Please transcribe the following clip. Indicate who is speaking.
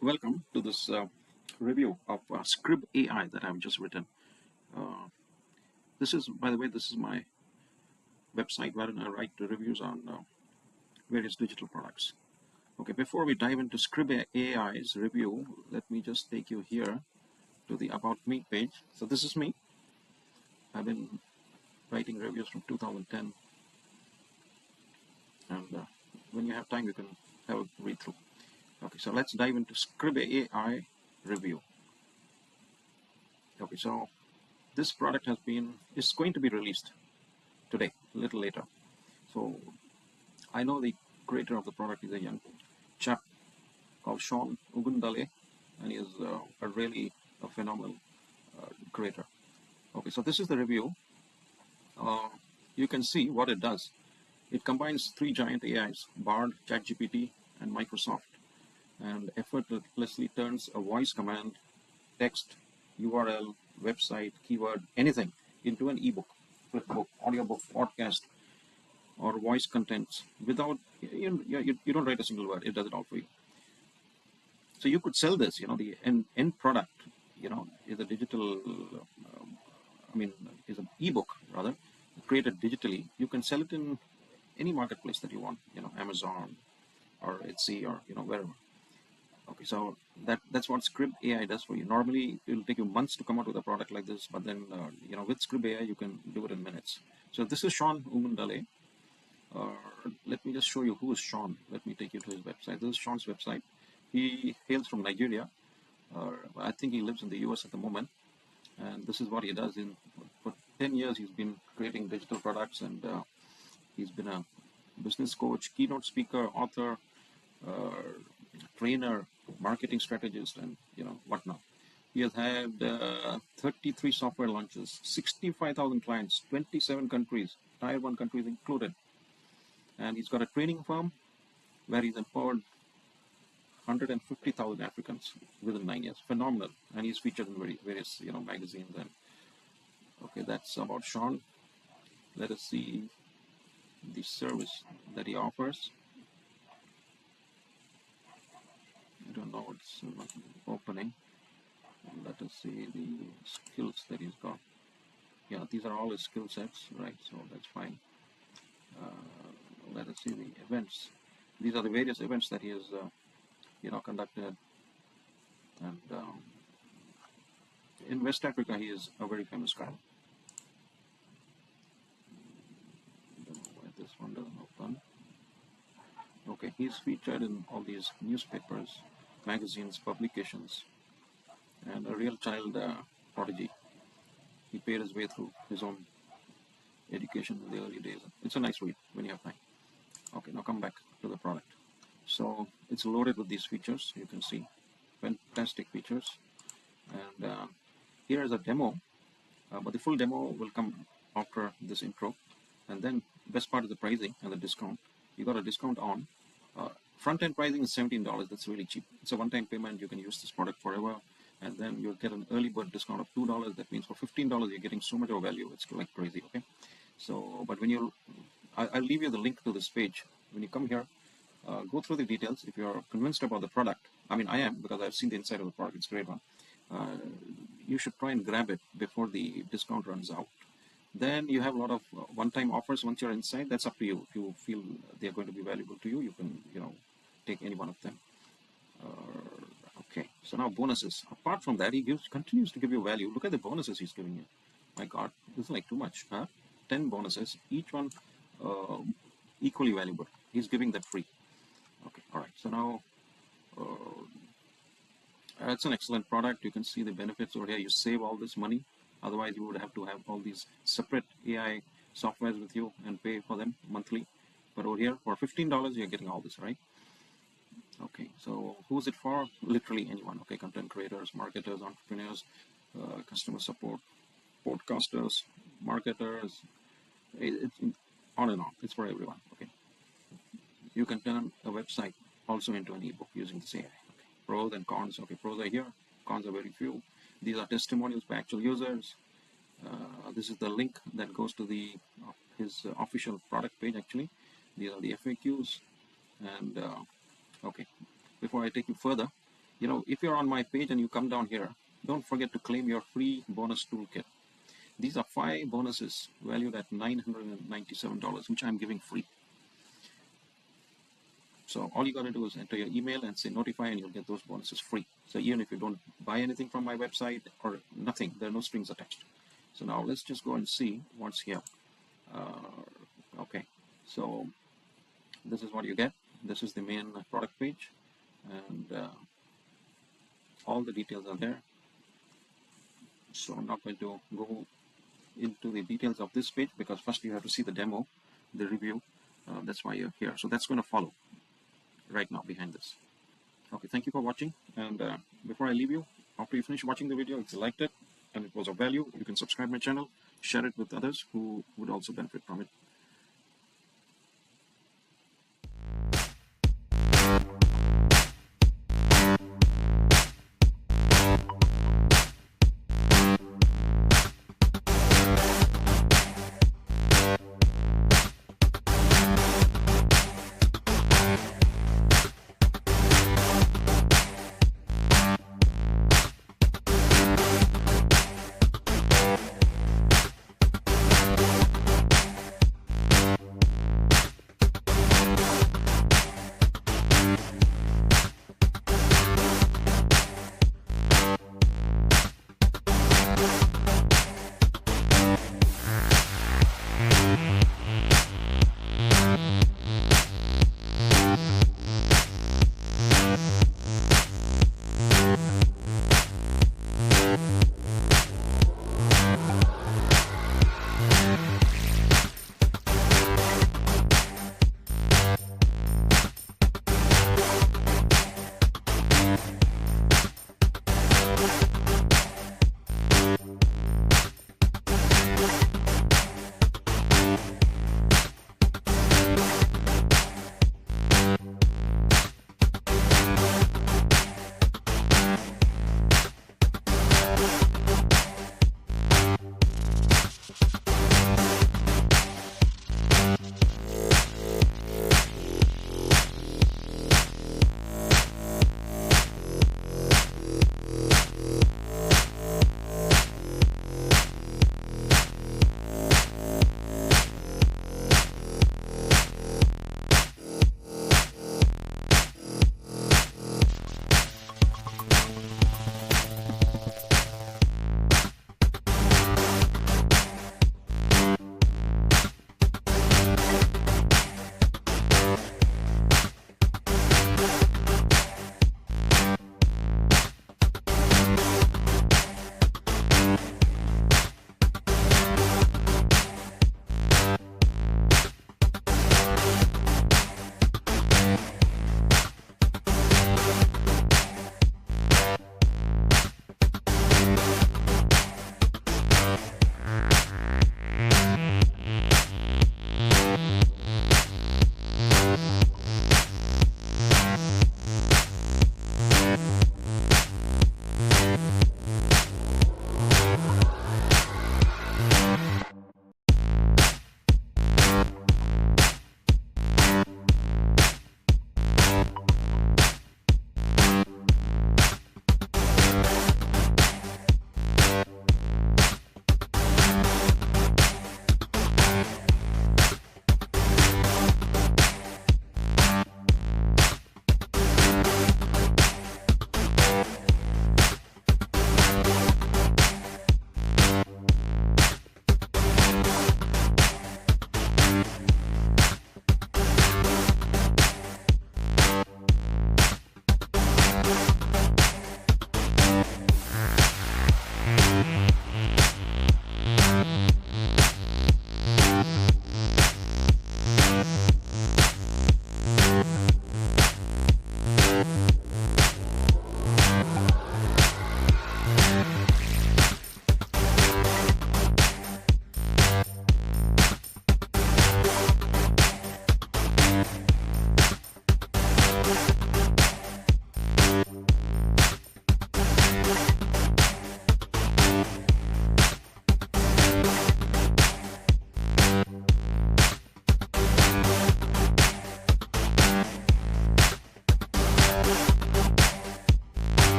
Speaker 1: Welcome to this review of ScribAI that I've just written. This is, by the way, this is my website wherein I write reviews on various digital products. Okay, before we dive into ScribAI's review, let me just take you here to the About Me page. So this is me. I've been writing reviews from 2010, and when you have time, you can have a read through. Okay, so let's dive into ScribAI review. Okay, so this product is going to be released today, a little later. So I know the creator of the product is a young chap called Sean Ugundale, and he is a really phenomenal creator. Okay, so this is the review. You can see what it does. It combines three giant AIs, Bard, ChatGPT, and Microsoft, and effortlessly turns a voice command, text, URL, website, keyword, anything into an ebook, flipbook, audiobook, podcast, or voice contents without, you don't write a single word. It does it all for you. So you could sell this, the end product, is a digital, is an ebook rather, created digitally. You can sell it in any marketplace that you want, Amazon or Etsy or, wherever. Okay, so that's what ScribAI does for you. Normally, it will take you months to come out with a product like this, but then, with ScribAI, you can do it in minutes. So this is Sean Umundale. Let me just show you who is Sean. Let me take you to his website. This is Sean's website. He hails from Nigeria. I think he lives in the US at the moment. And this is what he does. For 10 years, he's been creating digital products, and he's been a business coach, keynote speaker, author, trainer, marketing strategist, and whatnot. He has had 33 software launches, 65,000 clients, 27 countries, Tier 1 countries included. And he's got a training firm where he's empowered 150,000 Africans within 9 years. Phenomenal. And he's featured in various magazines. And okay, that's about Sean. Let us see the service that he offers. I don't know, it's not opening. Let us see the skills that he's got. Yeah, these are all his skill sets, right? So that's fine. Let us see the events. These are the various events that he has, conducted. And in West Africa, he is a very famous guy. I don't know why this one doesn't open. Okay, he's featured in all these newspapers, magazines, publications, and a real child prodigy. He paid his way through his own education in the early days. It's a nice read when you have time. Okay, now come back to the product. So it's loaded with these features. You can see fantastic features. And here is a demo, but the full demo will come after this intro. And then best part is the pricing and the discount. You got a discount on. Front-end pricing is $17. That's really cheap. It's a one-time payment. You can use this product forever. And then you'll get an early bird discount of $2. That means for $15, you're getting so much of value. It's like crazy, okay? So, but when I'll leave you the link to this page. When you come here, go through the details. If you're convinced about the product, I am, because I've seen the inside of the product. It's a great one. You should try and grab it before the discount runs out. Then you have a lot of one-time offers once you're inside. That's up to you. If you feel they're going to be valuable to you, you can, take any one of them. Okay, so now bonuses. Apart from that, he continues to give you value. Look at the bonuses he's giving you. My God, this is like too much, huh? 10 bonuses, each one equally valuable. He's giving that free. Okay, all right. So now it's an excellent product. You can see the benefits over here. You save all this money. Otherwise, you would have to have all these separate AI softwares with you and pay for them monthly. But over here, for $15, you're getting all this, right? Okay, so who's it for? Literally anyone. Okay, content creators, marketers, entrepreneurs, customer support, podcasters, marketers. It's on and on. It's for everyone. Okay, you can turn a website also into an ebook using this AI. Okay. Pros and cons. Okay, pros are here. Cons are very few. These are testimonials by actual users. This is the link that goes to his official product page. Actually, these are the FAQs. And okay, before I take you further, If you're on my page and you come down here, don't forget to claim your free bonus toolkit. These are 5 bonuses valued at $997, which I'm giving free. So all you got to do is enter your email and say notify, and you'll get those bonuses free. So even if you don't buy anything from my website or nothing, there are no strings attached. So now let's just go and see what's here. Okay, so this is what you get. This is the main product page, and all the details are there. So I'm not going to go into the details of this page because first you have to see the demo, the review. That's why you're here. So that's going to follow right now behind this. Okay, thank you for watching. And before I leave you, after you finish watching the video, if you liked it and it was of value, you can subscribe my channel, share it with others who would also benefit from it.